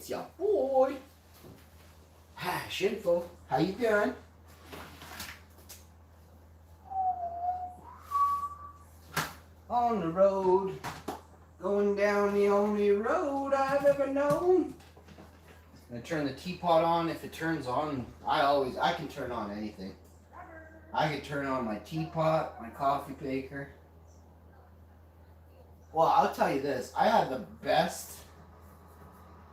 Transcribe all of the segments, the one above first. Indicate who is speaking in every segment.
Speaker 1: It's your boy. Shinful. How you doing? On the road. Going down the only road I've ever known. I'm gonna turn the teapot on. If it turns on, I can turn on anything. I can turn on my teapot, my coffee maker. Well, I'll tell you this. I had the best.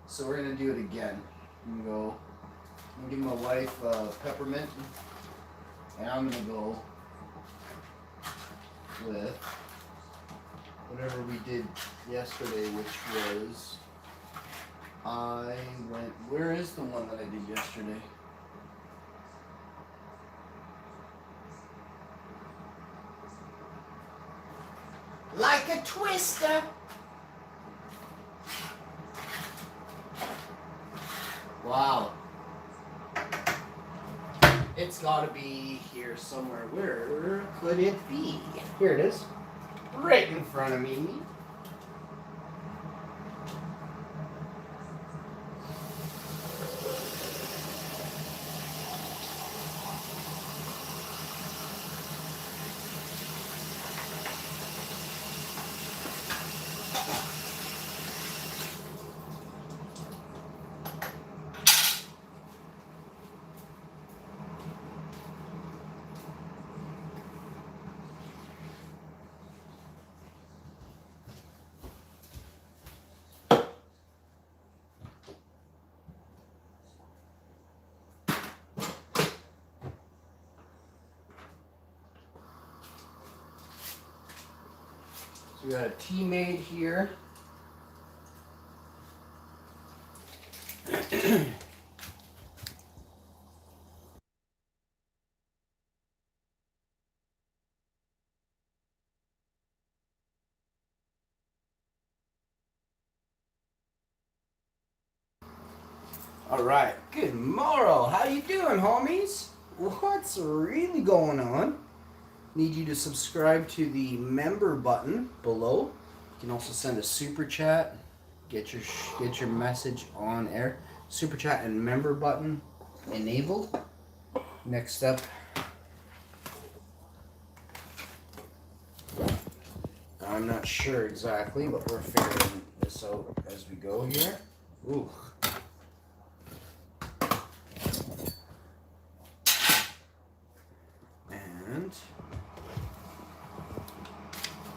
Speaker 1: So we're gonna do it again. I'm gonna give my wife peppermint, and I'm gonna go with whatever we did yesterday, which was where is the one that I did yesterday? Like a twister. Wow. It's gotta be here somewhere. Where could it be? Here it is. Right in front of me. So we got a tea made here. All right, good morrow. How you doing, homies? What's really going on? Need you to subscribe to the member button below. You can also send a super chat. Get your message on air. Super chat and member button enabled. Next up, I'm not sure exactly, but we're figuring this out as we go here. Ooh. And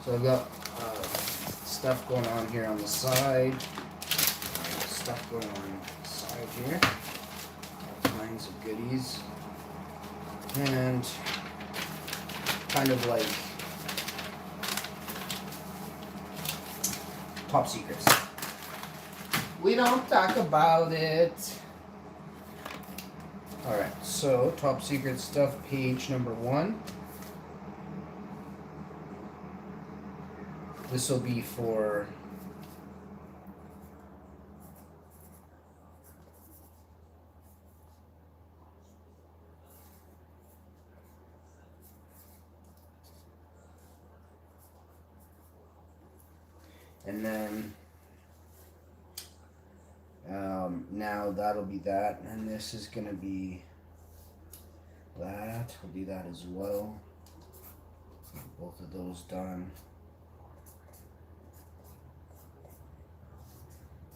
Speaker 1: so I've got stuff going on here on the side. Stuff going on the side here. All kinds of goodies. And kind of like top secrets. We don't talk about it. Alright, so top secret stuff, page number 1. This will be for and then now that'll be that, and this is gonna be that. We'll do that as well. Both of those done.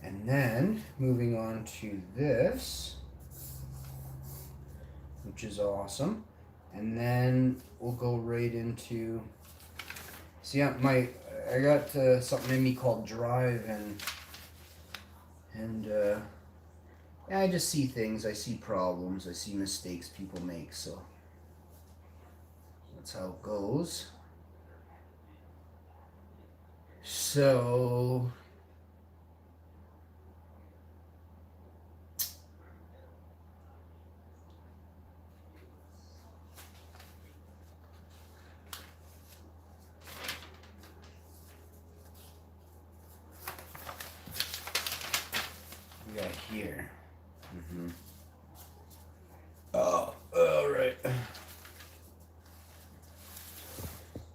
Speaker 1: And then moving on to this, which is awesome. And then we'll go right into, see, I got something in me called drive, and I just see things, I see problems, I see mistakes people make, so that's how it goes. So we got here. Oh, all right.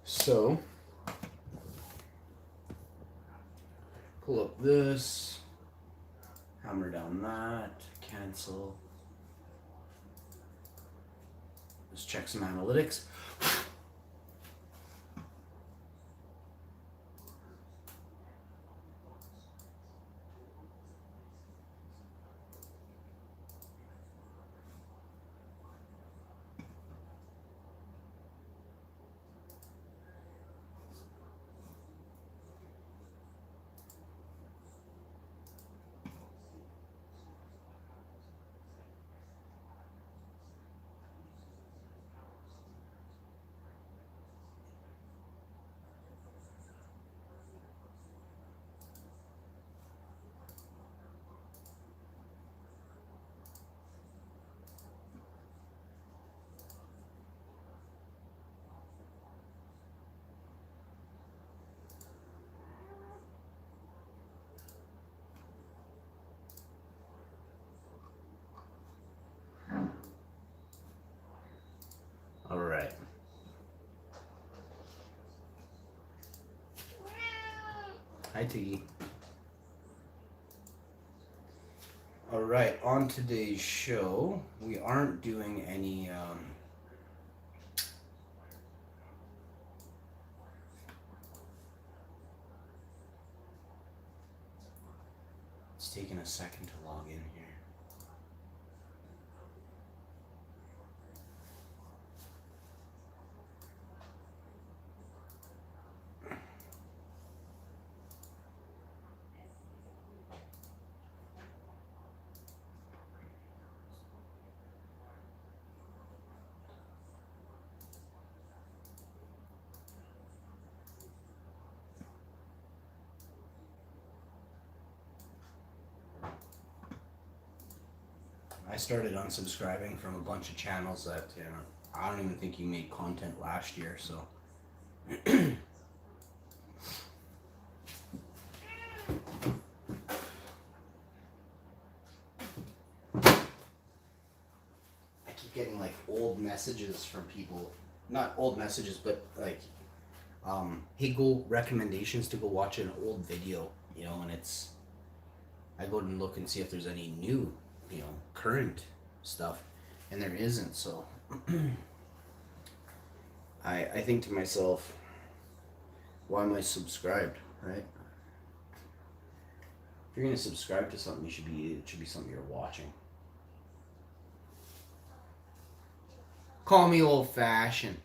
Speaker 1: So pull up this. Hammer down that. Cancel. Let's check some analytics. All right. Hi, Tiggy. All right, on today's show, we aren't doing any it's taking a second to log in here. I started unsubscribing from a bunch of channels that, you know, I don't even think you made content last year, so. I keep getting like old messages from people, not old messages, but like, hey, go recommendations to go watch an old video, you know, and it's, I go and look and see if there's any new, you know, current stuff, and there isn't, so I think to myself, why am I subscribed, right? If you're gonna subscribe to something, it should be something you're watching. Call me old-fashioned.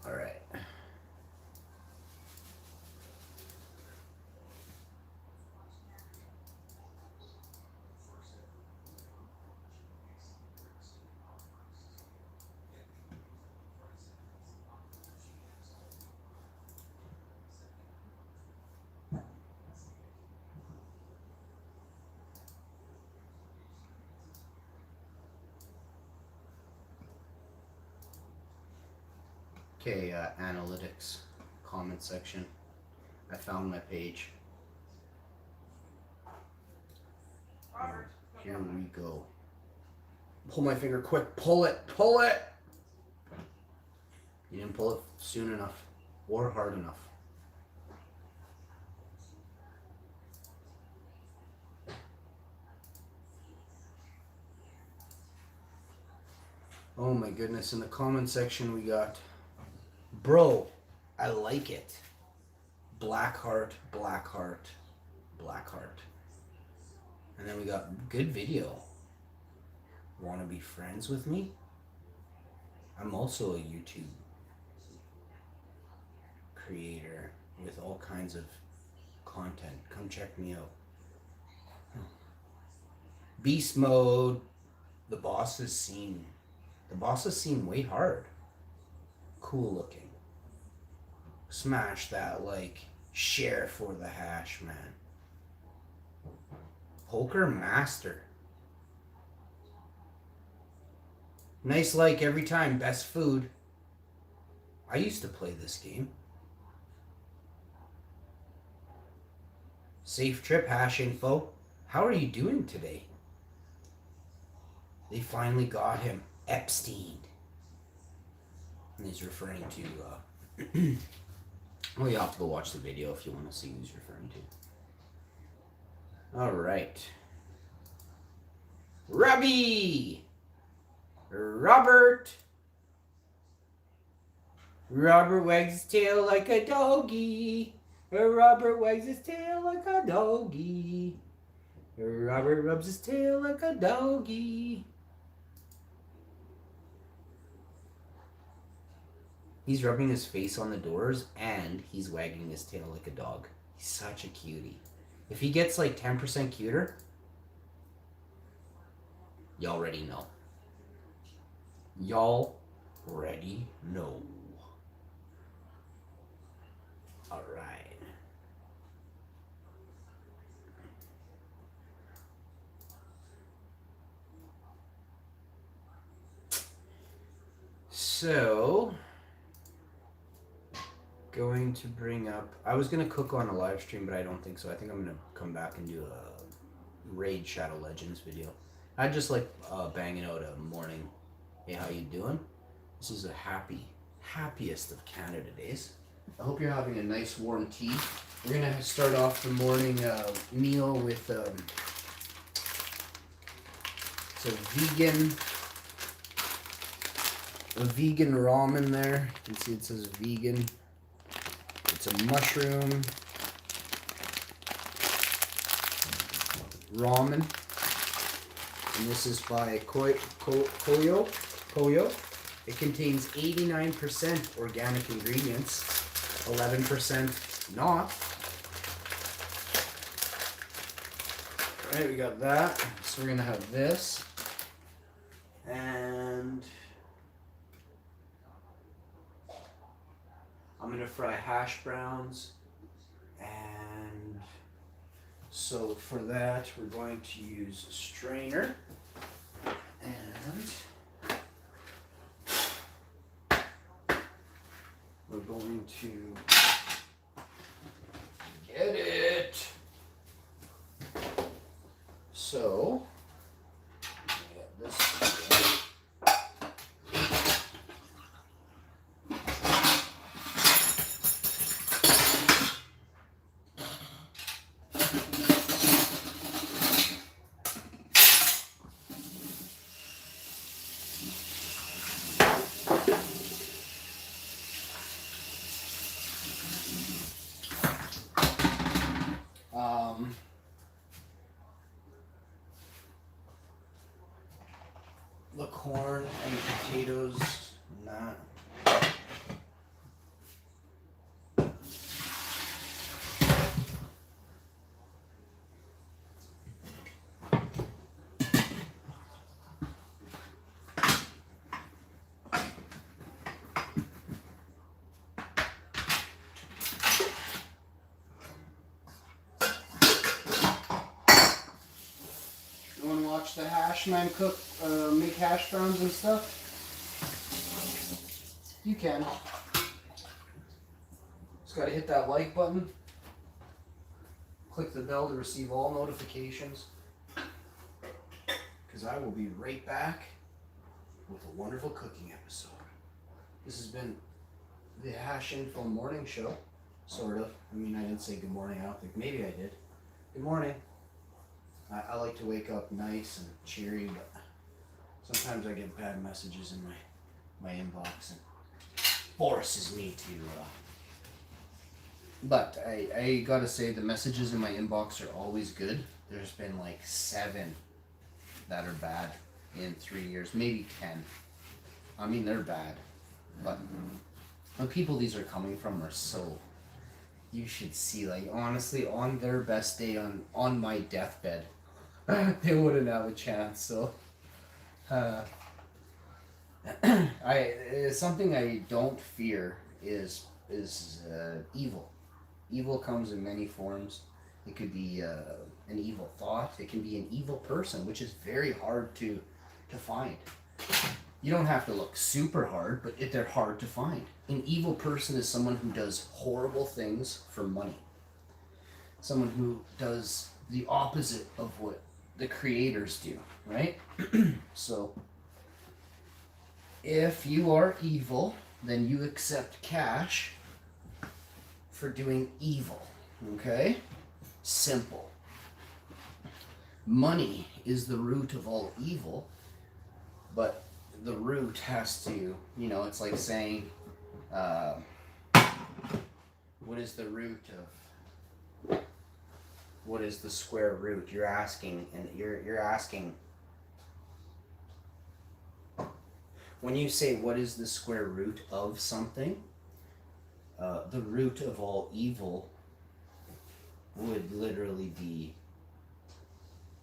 Speaker 1: All right. Okay, analytics, comment section. I found my page. Here we go. Pull my finger quick. Pull it. Pull it. You didn't pull it soon enough or hard enough. Oh my goodness. In the comment section we got, bro, I like it. Black heart, black heart, black heart. And then we got good video. Want to be friends with me? I'm also a YouTube creator with all kinds of content. Come check me out. Beast mode. The boss is seen. The boss is seen way hard. Cool looking. Smash that like. Share for the hash, man. Poker master. Nice like every time. Best food. I used to play this game. Safe trip hash info. How are you doing today? They finally got him. Epstein. And he's referring to... well, you have to go watch the video if you want to see who he's referring to. All right. Robbie! Robert! Robert wags his tail like a doggy. Robert wags his tail like a doggy. Robert rubs his tail like a doggy. He's rubbing his face on the doors and he's wagging his tail like a dog. He's such a cutie. If he gets like 10% cuter, y'all already know. Y'all already know. All right. So, going to bring up. I was gonna cook on a live stream, but I don't think so. I think I'm gonna come back and do a Raid Shadow Legends video. I just like banging out a morning. Hey, how you doing? This is a happiest of Canada days. I hope you're having a nice warm tea. We're gonna start off the morning meal with it's a vegan ramen there. You can see it says vegan. It's a mushroom ramen, and this is by Koyo. It contains 89% organic ingredients, 11% not. All right, we got that. So we're gonna have this, and I'm gonna fry hash browns, and so for that we're going to use a strainer, and we're going to get it. So get this. The corn and the potatoes, not. You want to watch the hash man cook, make hash browns and stuff? You can. Just got to hit that like button. Click the bell to receive all notifications. Because I will be right back with a wonderful cooking episode. This has been the Hash Info Morning Show, sort of. I mean, I didn't say good morning. I don't think. Maybe I did. Good morning. I like to wake up nice and cheery, but sometimes I get bad messages in my inbox and forces me to. But I gotta say, the messages in my inbox are always good. There's been like 7 that are bad in 3 years, maybe 10. I mean, they're bad, but the people these are coming from are so. You should see, like, honestly, on their best day, on my deathbed, they wouldn't have a chance. So, something I don't fear is evil. Evil comes in many forms. It could be an evil thought. It can be an evil person, which is very hard to find. You don't have to look super hard, but they're hard to find. An evil person is someone who does horrible things for money. Someone who does the opposite of what the creators do, right? So, if you are evil, then you accept cash for doing evil, okay? Simple. money is the root of all evil, but the root has to, it's like saying, what is the root of, what is the square root? You're asking, and you're asking, when you say what is the square root of something, the root of all evil would literally be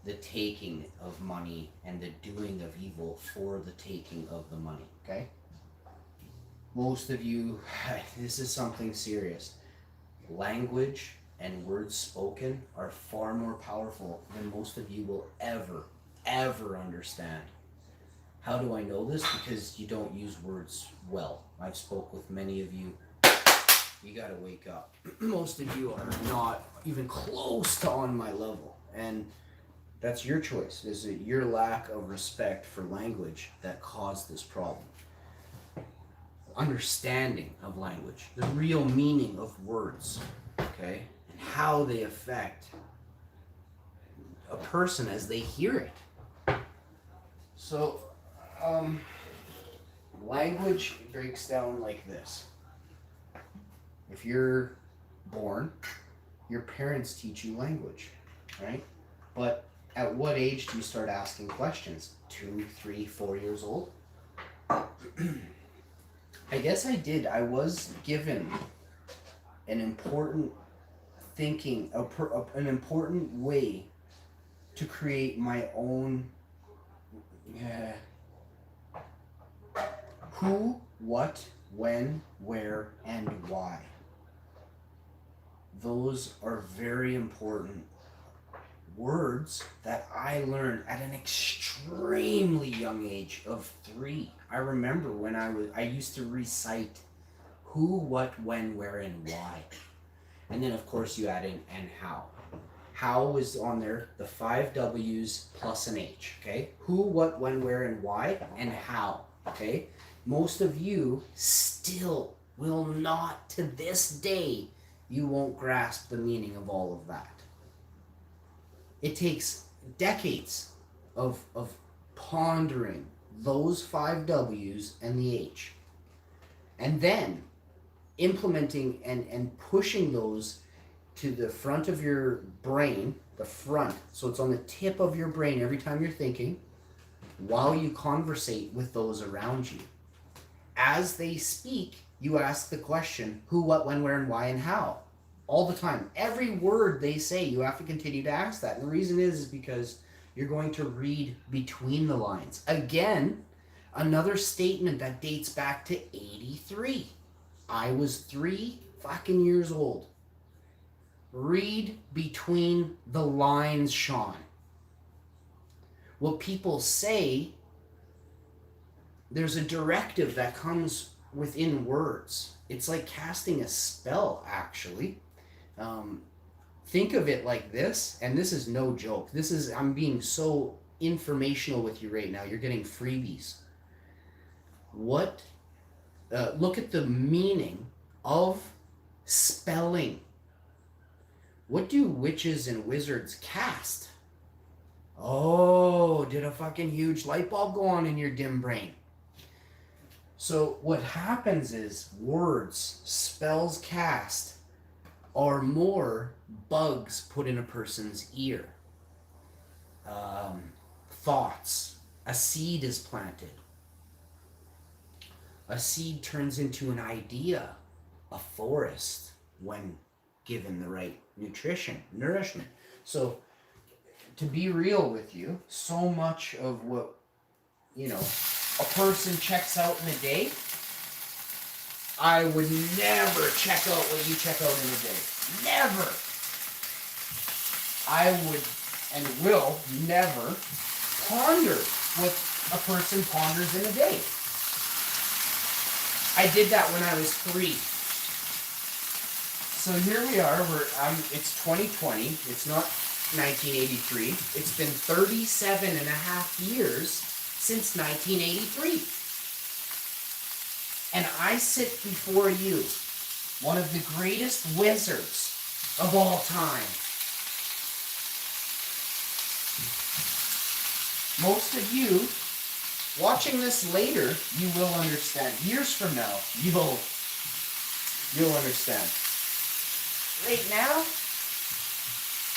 Speaker 1: the taking of money and the doing of evil for the taking of the money, okay? Most of you, this is something serious. Language and words spoken are far more powerful than most of you will ever understand. How do I know this? Because you don't use words well. I've spoke with many of you. You gotta wake up. Most of you are not even close to on my level. And that's your choice. Is it your lack of respect for language that caused this problem? Understanding of language, the real meaning of words, okay, and how they affect a person as they hear it. So, language breaks down like this. If you're born, your parents teach you language, right? But at what age do you start asking questions? 2, 3, 4 years old? I guess I did. I was given an important thinking, an important way to create my own who, what, when, where, and why. Those are very important words that I learned at an extremely young age of 3. I remember when I used to recite who, what, when, where, and why. And then of course you add in and how. How was on there, the 5 W's plus an H, okay? Who, what, when, where, and why, and how, okay? Most of you still will not, to this day, you won't grasp the meaning of all of that. It takes decades of pondering those 5 W's and the H. And then implementing and pushing those to the front of your brain, the front, so it's on the tip of your brain every time you're thinking, while you conversate with those around you. As they speak, you ask the question, who, what, when, where, and why, and how. All the time. Every word they say, you have to continue to ask that. And the reason is because you're going to read between the lines. Again, another statement that dates back to 83. I was 3 fucking years old. Read between the lines, Sean. What people say, there's a directive that comes within words. It's like casting a spell, actually. Think of it like this, and this is no joke. I'm being so informational with you right now. You're getting freebies. Look at the meaning of spelling. What do witches and wizards cast? Oh, did a fucking huge light bulb go on in your dim brain? So what happens is words, spells cast, are more bugs put in a person's ear. Thoughts. A seed is planted. A seed turns into an idea, a forest, when given the right nourishment. So, to be real with you, so much of what, a person checks out in a day, I would never check out what you check out in a day. Never. I would and will never ponder what a person ponders in a day. I did that when I was 3. So here we are. It's 2020. It's not 1983. It's been 37 and a half years since 1983. And I sit before you, one of the greatest wizards of all time. Most of you watching this later, you will understand. Years from now, you'll understand. Right now,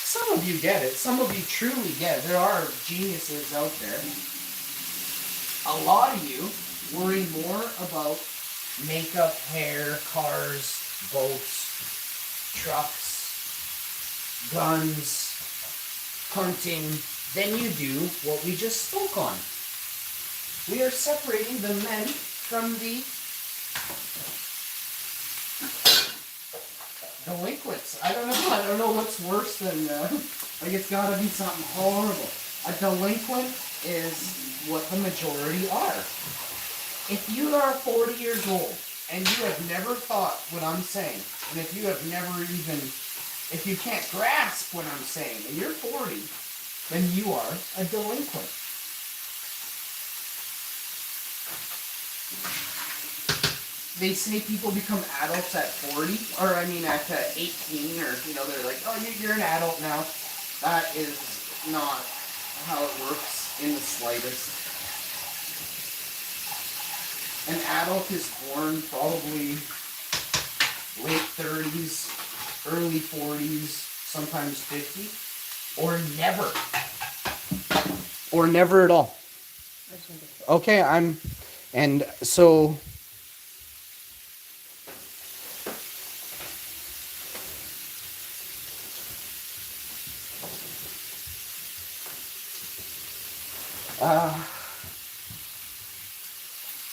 Speaker 1: some of you get it. Some of you truly get it. There are geniuses out there. A lot of you worry more about makeup, hair, cars, boats, trucks, guns, hunting, than you do what we just spoke on. We are separating the men from the delinquents. I don't know what's worse than, like it's gotta be something horrible. A delinquent is what the majority are. If you are 40 years old and you have never thought what I'm saying, and if you have never even, if you can't grasp what I'm saying, and you're 40, then you are a delinquent. They say people become adults at 40, or I mean at 18, or, you know, they're like, oh, you're an adult now. That is not how it works in the slightest. An adult is born probably late 30s, early 40s, sometimes 50, or never. Or never at all. Okay, and so...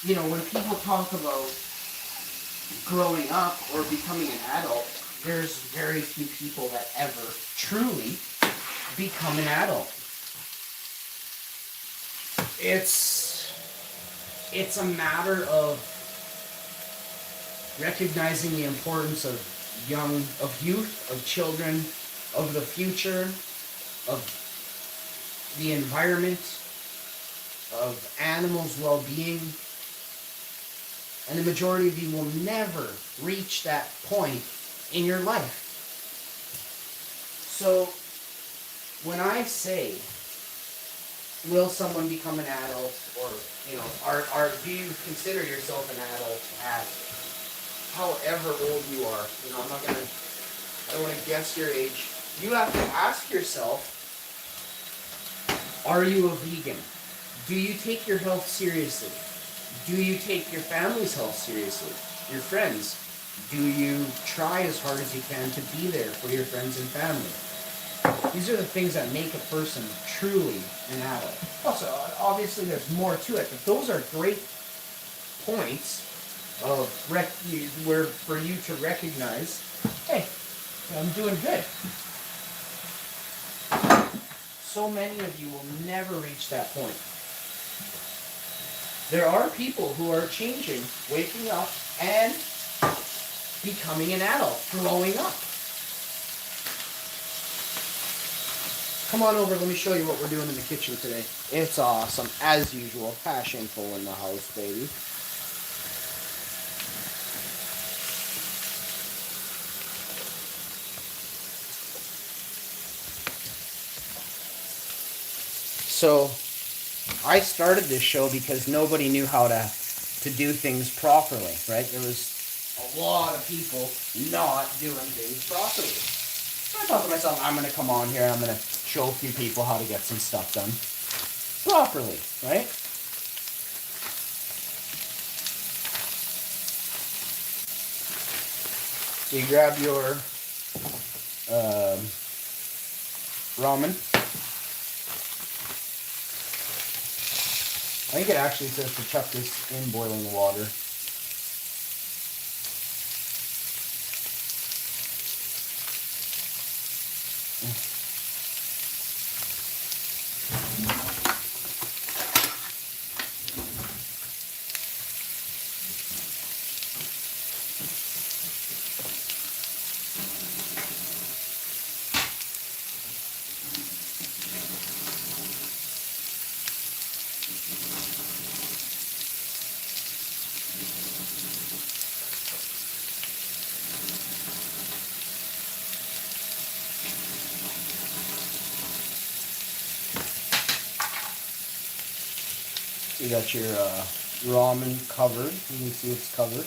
Speaker 1: you know, when people talk about growing up or becoming an adult, there's very few people that ever truly become an adult. It's a matter of recognizing the importance of youth, of children, of the future, of the environment, of animals' well-being. And the majority of you will never reach that point in your life. So, when I say, will someone become an adult, or, you know, do you consider yourself an adult at however old you are? You know, I don't want to guess your age. You have to ask yourself, are you a vegan? Do you take your health seriously? Do you take your family's health seriously? Your friends? Do you try as hard as you can to be there for your friends and family? These are the things that make a person truly an adult. Also, obviously there's more to it, but those are great points of where for you to recognize, hey, I'm doing good. So many of you will never reach that point. There are people who are changing, waking up, and becoming an adult, growing up. Come on over, let me show you what we're doing in the kitchen today. It's awesome, as usual. Passion full in the house, baby. So, I started this show because nobody knew how to do things properly, right? There was a lot of people not doing things properly. So I thought to myself, I'm going to come on here and I'm going to show a few people how to get some stuff done properly, right? So you grab your ramen. I think it actually says to chuck this in boiling water. You got your ramen covered. You can see it's covered.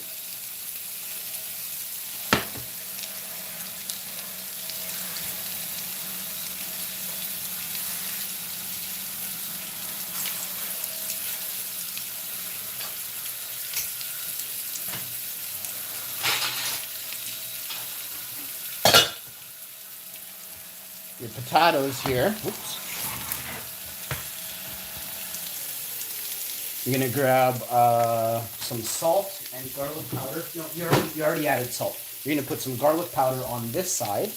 Speaker 1: Your potatoes here. Oops. You're gonna grab some salt and garlic powder. No, you already added salt. You're gonna put some garlic powder on this side,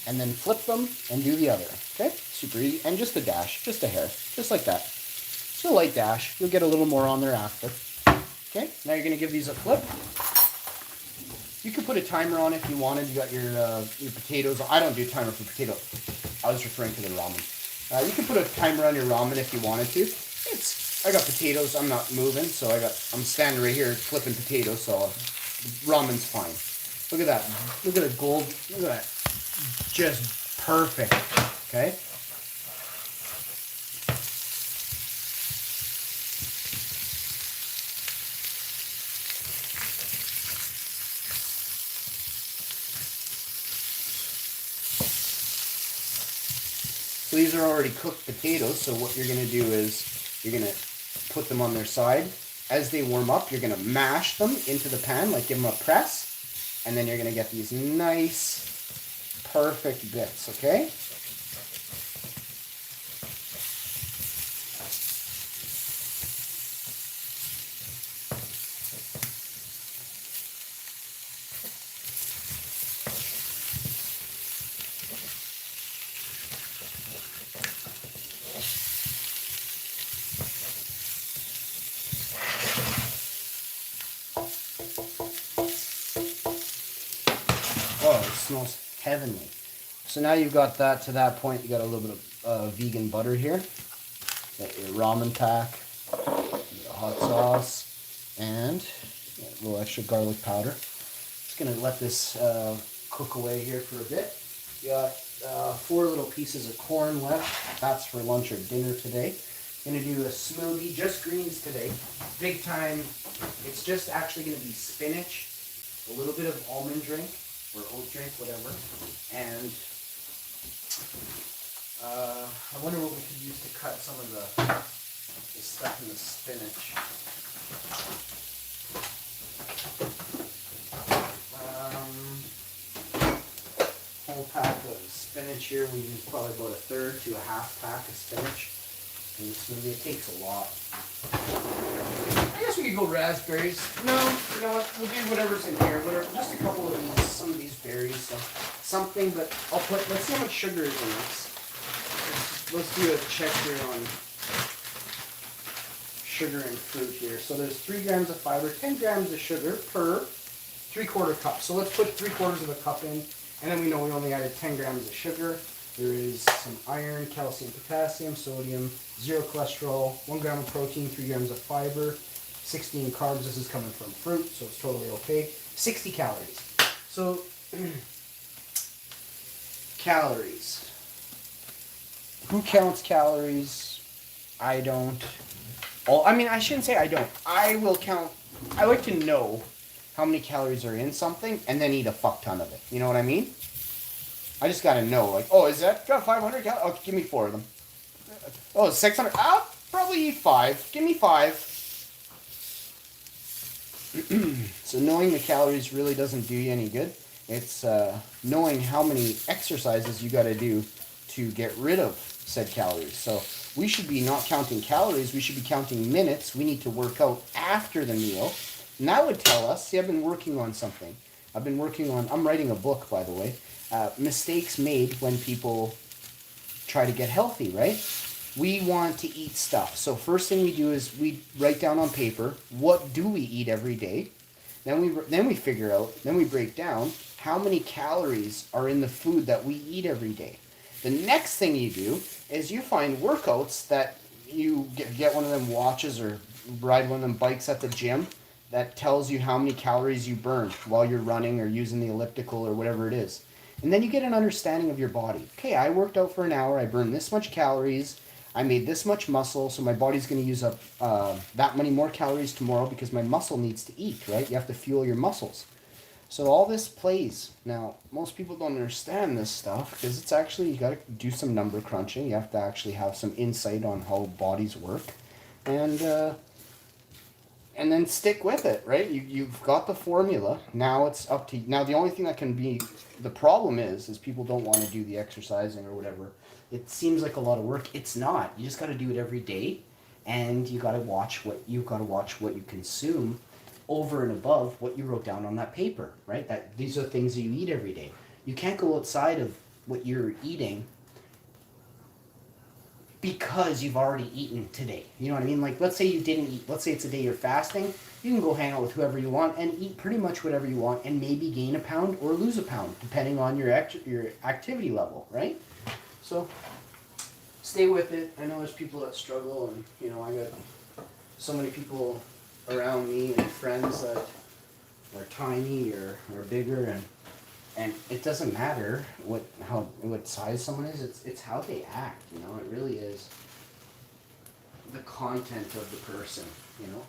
Speaker 1: and then flip them and do the other. Okay, super easy. And just a dash, just a hair, just like that. Just a light dash. You'll get a little more on there after. Okay, now you're gonna give these a flip. You could put a timer on if you wanted. You got your potatoes. I don't do timer for potato. I was referring to the ramen. You can put a timer on your ramen if you wanted to. I got potatoes. I'm not moving, so I'm standing right here flipping potatoes. So ramen's fine. Look at that. Look at the gold. Look at that. Just perfect. Okay. So these are already cooked potatoes, so what you're going to do is you're going to put them on their side. As they warm up, you're going to mash them into the pan, like give them a press, and then you're going to get these nice, perfect bits, okay? Oh, it smells heavenly. So now you've got that to that point. You got a little bit of vegan butter here. Got your ramen pack, your hot sauce, and a little extra garlic powder. Just gonna let this cook away here for a bit. You got 4 little pieces of corn left. That's for lunch or dinner today. Gonna do a smoothie, just greens today. Big time. It's just actually gonna be spinach, a little bit of almond drink, or oat drink, whatever. And I wonder what we could use to cut some of the stuff in the spinach. Whole pack of spinach here. We use probably about 1/3 to a 1/2 pack of spinach in the smoothie. It takes a lot. I guess we could go raspberries. No, you know what? We'll do whatever's in here. Just a couple of these, some of these berries, so something. But let's see how much sugar is in this. Let's do a check here on sugar and fruit here. So there's 3 grams of fiber, 10 grams of sugar per 3/4 cup. So let's put 3/4 of a cup in, and then we know we only added 10 grams of sugar. There is some iron, calcium, potassium, sodium, 0 cholesterol, 1 gram of protein, 3 grams of fiber, 16 carbs. This is coming from fruit, so it's totally okay. 60 calories. So, calories. Who counts calories? I don't. I shouldn't say I don't. I will count. I like to know how many calories are in something and then eat a fuck ton of it. You know what I mean? I just gotta know, like, oh, is that got 500 calories? Oh, give me 4 of them. Oh, 600. I'll probably eat 5. Give me 5. So knowing the calories really doesn't do you any good. It's knowing how many exercises you gotta do to get rid of said calories. So we should be not counting calories. We should be counting minutes. We need to work out after the meal. And that would tell us, see, I've been working on something. I'm writing a book, by the way. Mistakes made when people try to get healthy, right? We want to eat stuff. So first thing we do is we write down on paper, what do we eat every day? Then we figure out, then we break down how many calories are in the food that we eat every day. The next thing you do is you find workouts that you get one of them watches or ride one of them bikes at the gym that tells you how many calories you burn while you're running or using the elliptical or whatever it is. And then you get an understanding of your body. Okay, I worked out for an hour, I burned this much calories, I made this much muscle, so my body's going to use up that many more calories tomorrow because my muscle needs to eat, right? You have to fuel your muscles. So all this plays. Now, most people don't understand this stuff because it's actually, you got to do some number crunching. You have to actually have some insight on how bodies work. And then stick with it, right? You've got the formula. Now it's up to you. Now the only thing that can be the problem is people don't want to do the exercising or whatever. It seems like a lot of work. It's not. You just got to do it every day, and you got to watch what you consume over and above what you wrote down on that paper, right? That these are things that you eat every day. You can't go outside of what you're eating because you've already eaten today. You know what I mean? Like, let's say you didn't eat. Let's say it's a day you're fasting. You can go hang out with whoever you want and eat pretty much whatever you want and maybe gain a pound or lose a pound, depending on your activity level, right? So, stay with it. I know there's people that struggle, and, you know, I got so many people around me and friends that are tiny or bigger, and it doesn't matter what size someone is. It's how they act. You know, it really is the content of the person. You know,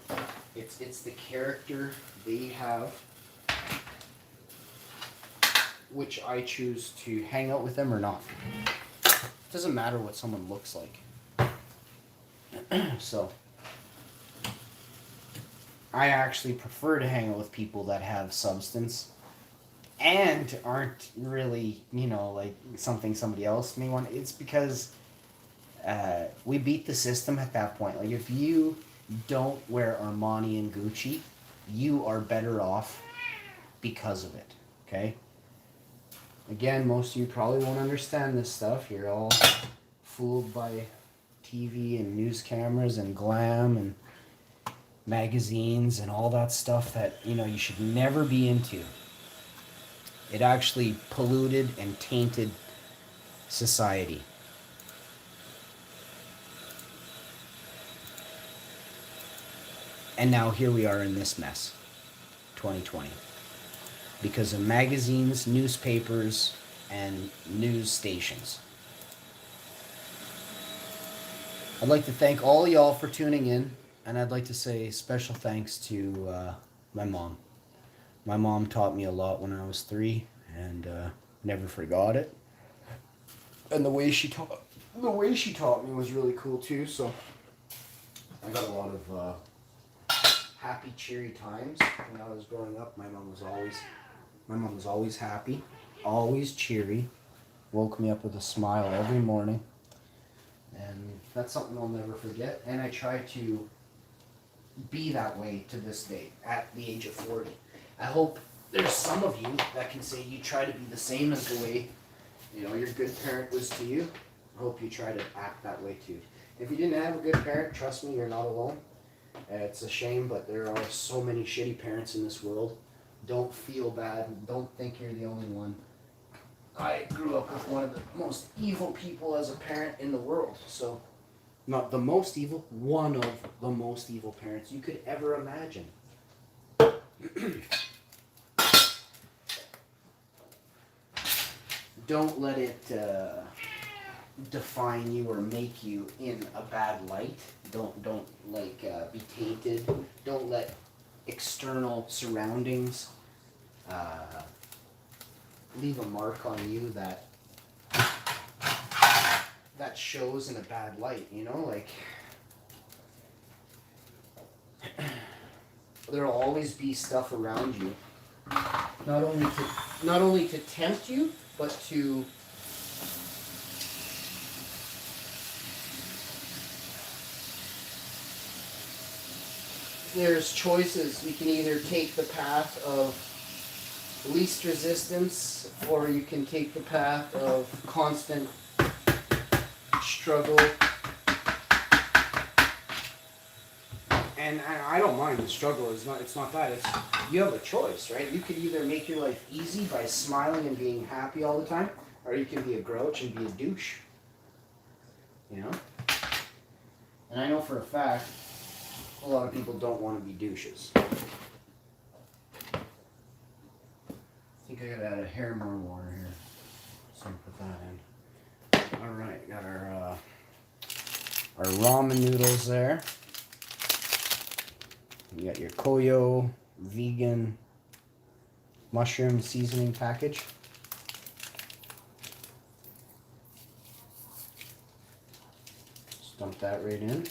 Speaker 1: it's the character they have, which I choose to hang out with them or not. It doesn't matter what someone looks like. So I actually prefer to hang out with people that have substance and aren't really, you know, like something somebody else may want. It's because we beat the system at that point. Like, if you don't wear Armani and Gucci, you are better off because of it, okay? Again, most of you probably won't understand this stuff. You're all fooled by TV and news cameras and glam and magazines and all that stuff that, you know, you should never be into. It actually polluted and tainted society. And now here we are in this mess, 2020. Because of magazines, newspapers, and news stations. I'd like to thank all y'all for tuning in, and I'd like to say special thanks to my mom. My mom taught me a lot when I was 3, and never forgot it. And the way she taught me was really cool too. So I got a lot of happy, cheery times when I was growing up. My mom was always happy, always cheery. Woke me up with a smile every morning, and that's something I'll never forget. And I try to be that way to this day at the age of 40. I hope there's some of you that can say you try to be the same as the way, you know, your good parent was to you. I hope you try to act that way too. If you didn't have a good parent, trust me, you're not alone. It's a shame, but there are so many shitty parents in this world. Don't feel bad. Don't think you're the only one. I grew up with one of the most evil people as a parent in the world. So, not the most evil, one of the most evil parents you could ever imagine. Don't let it define you or make you in a bad light. Don't be tainted. Don't let external surroundings leave a mark on you that shows in a bad light. You know, like, there'll always be stuff around you, not only to tempt you, but to there's choices. You can either take the path of least resistance, or you can take the path of constant struggle. And I don't mind the struggle. It's not that. It's, you have a choice, right? You could either make your life easy by smiling and being happy all the time, or you can be a grouch and be a douche. You know? And I know for a fact, a lot of people don't want to be douches. I think I gotta add a hair more water here. So I'll put that in. Alright, got our our ramen noodles there. You got your Koyo vegan mushroom seasoning package. Just dump that right in.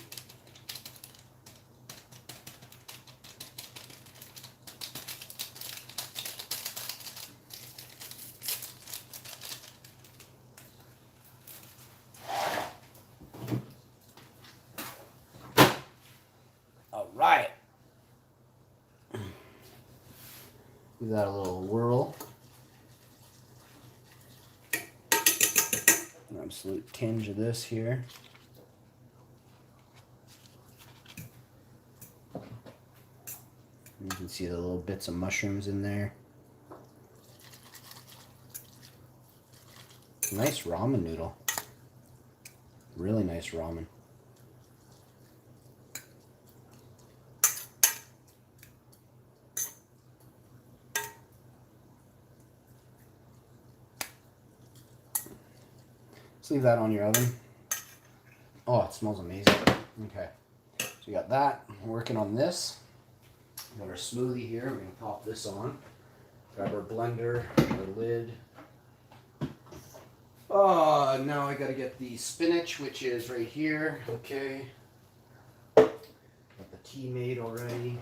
Speaker 1: All right. Give that a little whirl. An absolute tinge of this here. You can see the little bits of mushrooms in there. Nice ramen noodle. Really nice ramen. Just leave that on your oven. Oh, it smells amazing. Okay, so you got that. We're working on this. We got our smoothie here. We're gonna pop this on. Grab our blender, our lid. Oh, now I gotta get the spinach, which is right here. Okay. Got the tea made already.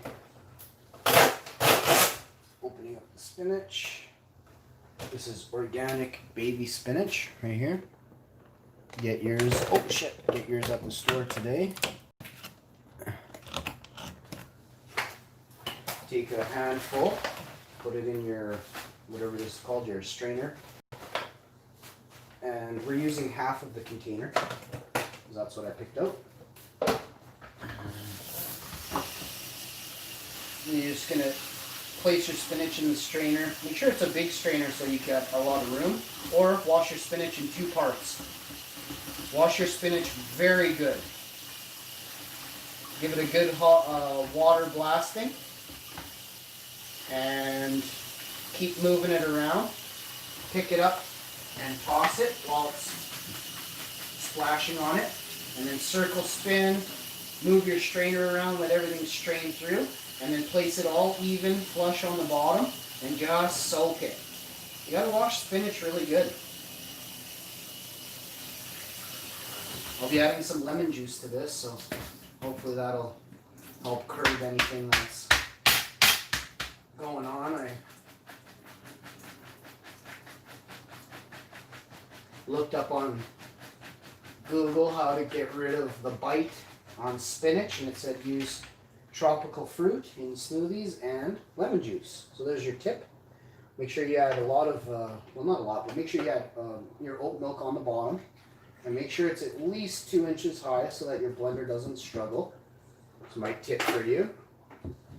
Speaker 1: Opening up the spinach. This is organic baby spinach right here. Get yours, oh shit, get yours at the store today. Take a handful, put it in your, whatever this is called, your strainer. And we're using half of the container, because that's what I picked out. And you're just gonna place your spinach in the strainer. Make sure it's a big strainer so you get a lot of room, or wash your spinach in 2 parts. Wash your spinach very good. Give it a good hot water blasting. And keep moving it around. Pick it up and toss it while it's splashing on it. And then circle spin. Move your strainer around, let everything strain through. And then place it all even, flush on the bottom. And just soak it. You gotta wash spinach really good. I'll be adding some lemon juice to this, so hopefully that'll help curb anything that's going on. I looked up on Google how to get rid of the bite on spinach, and it said use tropical fruit in smoothies and lemon juice. So there's your tip. Make sure you add a lot of, well, not a lot, but make sure you add your oat milk on the bottom. And make sure it's at least 2 inches high so that your blender doesn't struggle. That's my tip for you.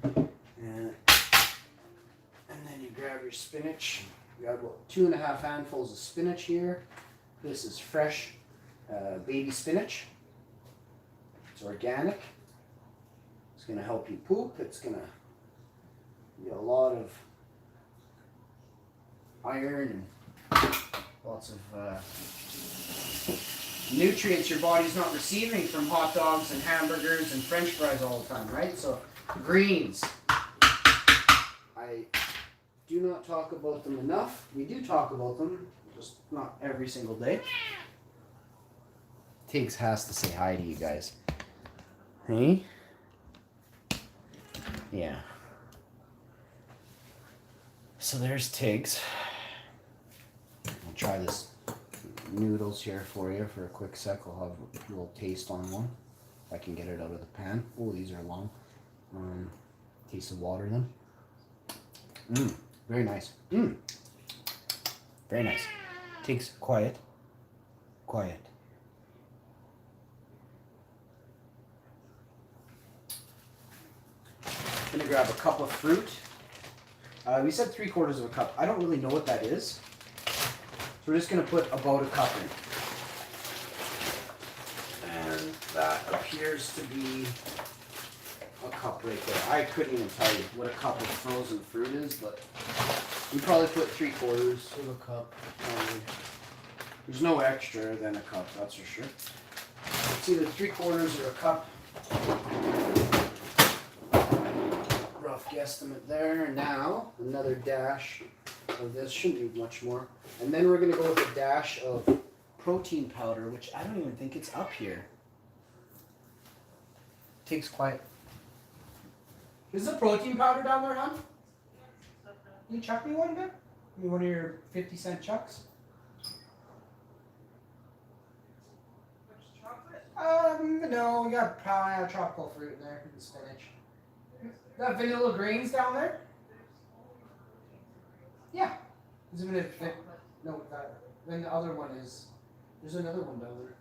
Speaker 1: And then you grab your spinach. You got about 2.5 handfuls of spinach here. This is fresh baby spinach. It's organic. It's going to help you poop. It's going to get a lot of iron and lots of nutrients your body's not receiving from hot dogs and hamburgers and french fries all the time, right? So greens. I do not talk about them enough. We do talk about them, just not every single day. Tiggs has to say hi to you guys. Hey? Yeah. So there's Tiggs. I'll try this noodles here for you for a quick sec. I'll have a little taste on one. If I can get it out of the pan. Oh, these are long. Taste of water then. Very nice. Very nice. Tiggs, quiet. Quiet. I'm gonna grab a cup of fruit. We said 3/4 cup. I don't really know what that is. So we're just going to put about a cup in. And that appears to be a cup right there. I couldn't even tell you what a cup of frozen fruit is, but we probably put 3/4 of a cup. There's no extra than a cup, that's for sure. It's either 3/4 or a cup. Rough guesstimate there. Now, another dash of this. Shouldn't be much more. And then we're going to go with a dash of protein powder, which I don't even think it's up here. Takes quite. Is the protein powder down there, hon? Can you chuck me one, babe? Give me one of your 50-cent chucks. No, we got tropical fruit in there and spinach. Got vanilla grains down there? Yeah. Isn't it? No, then the other one is. There's another one down there.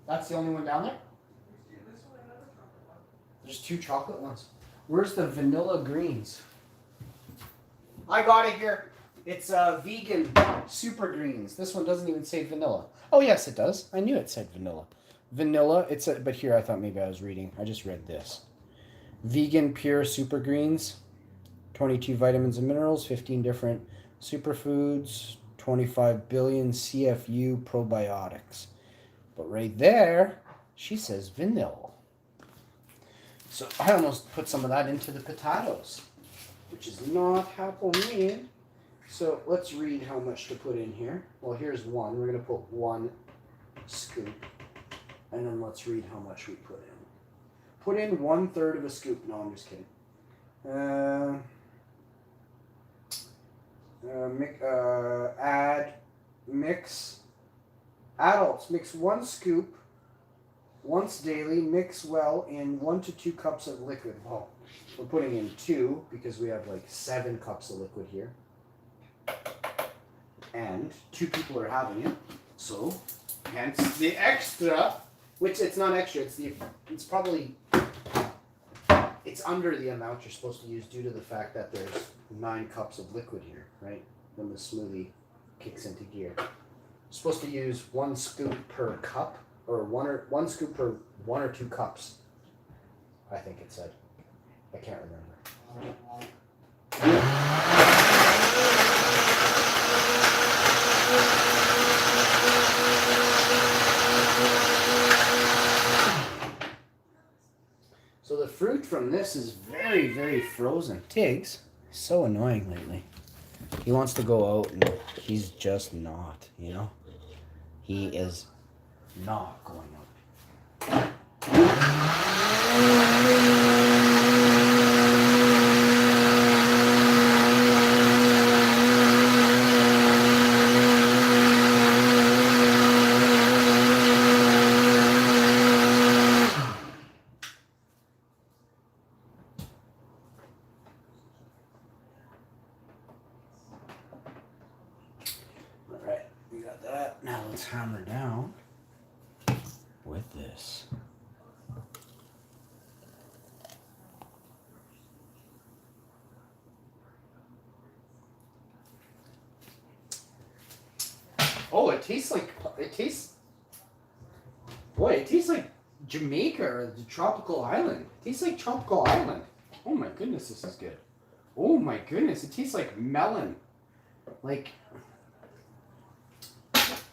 Speaker 1: That's the only one down there? There's 2 chocolate ones. Where's the vanilla greens? I got it here. It's vegan super greens. This one doesn't even say vanilla. Oh yes, it does. I knew it said vanilla. Vanilla. But here I thought maybe I was reading. I just read this. Vegan pure super greens. 22 vitamins and minerals. 15 different superfoods. 25 billion CFU probiotics. But right there, she says vanilla. So I almost put some of that into the potatoes, which is not happening. So let's read how much to put in here. Well, here's one. We're going to put 1 scoop. And then let's read how much we put in. Put in 1/3 of a scoop. No, I'm just kidding. Mix. Adults, mix 1 scoop once daily. Mix well in 1 to 2 cups of liquid. Well, we're putting in 2 because we have like 7 cups of liquid here. And 2 people are having it. So, hence the extra, which it's not extra, it's under the amount you're supposed to use due to the fact that there's 9 cups of liquid here, right? When the smoothie kicks into gear. You're supposed to use 1 scoop per cup, or 1 scoop per 1 or 2 cups. I think it said. I can't remember. So the fruit from this is very, very frozen. Tiggs is so annoying lately. He wants to go out and he's just not, you know? He is not going out. Alright, we got that. Now let's hammer down with this. Oh, it tastes like Jamaica or the tropical island. It tastes like tropical island. Oh my goodness, this is good. Oh my goodness, it tastes like melon. Like,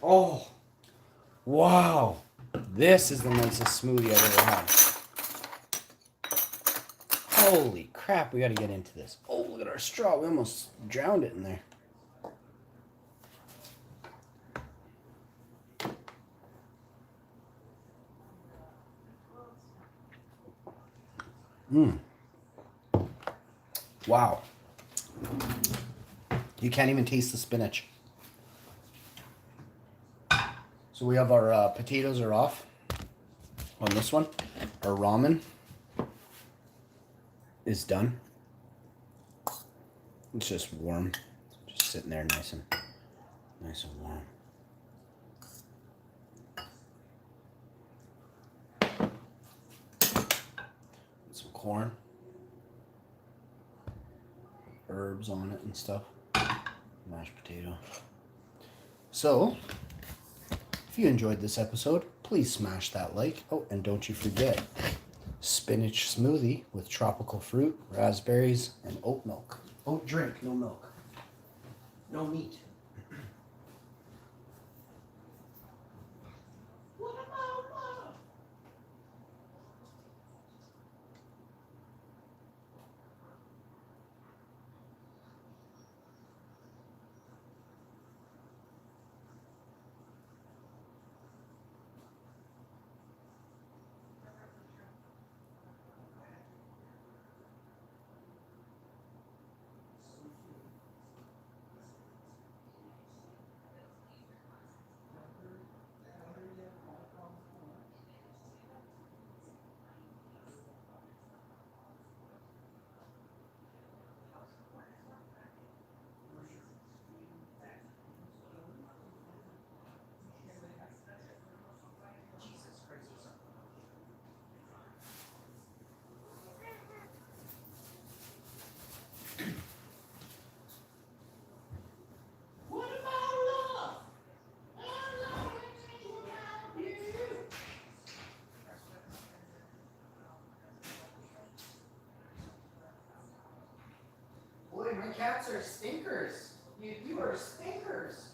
Speaker 1: oh, wow. This is the nicest smoothie I've ever had. Holy crap, we gotta get into this. Oh, look at our straw. We almost drowned it in there. Wow. You can't even taste the spinach. So we have our potatoes are off on this one. Our ramen is done. It's just warm. Just sitting there nice and warm. Some corn. Herbs on it and stuff. Mashed potato. So, if you enjoyed this episode, please smash that like. Oh, and don't you forget, spinach smoothie with tropical fruit, raspberries, and oat milk. Oat drink, no milk. No meat. cats are stinkers. You are stinkers.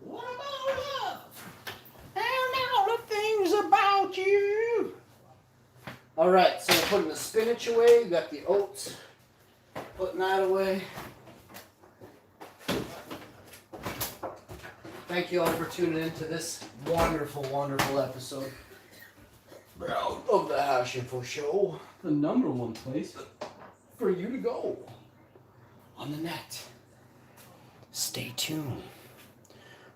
Speaker 1: What about love? And all the things about you. All right, so we're putting the spinach away. You got the oats. Putting that away. Thank you all for tuning in to this wonderful, wonderful episode of the Hash Info Show. The number one place for you to go on the net. Stay tuned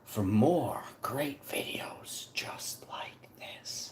Speaker 1: for more great videos just like this.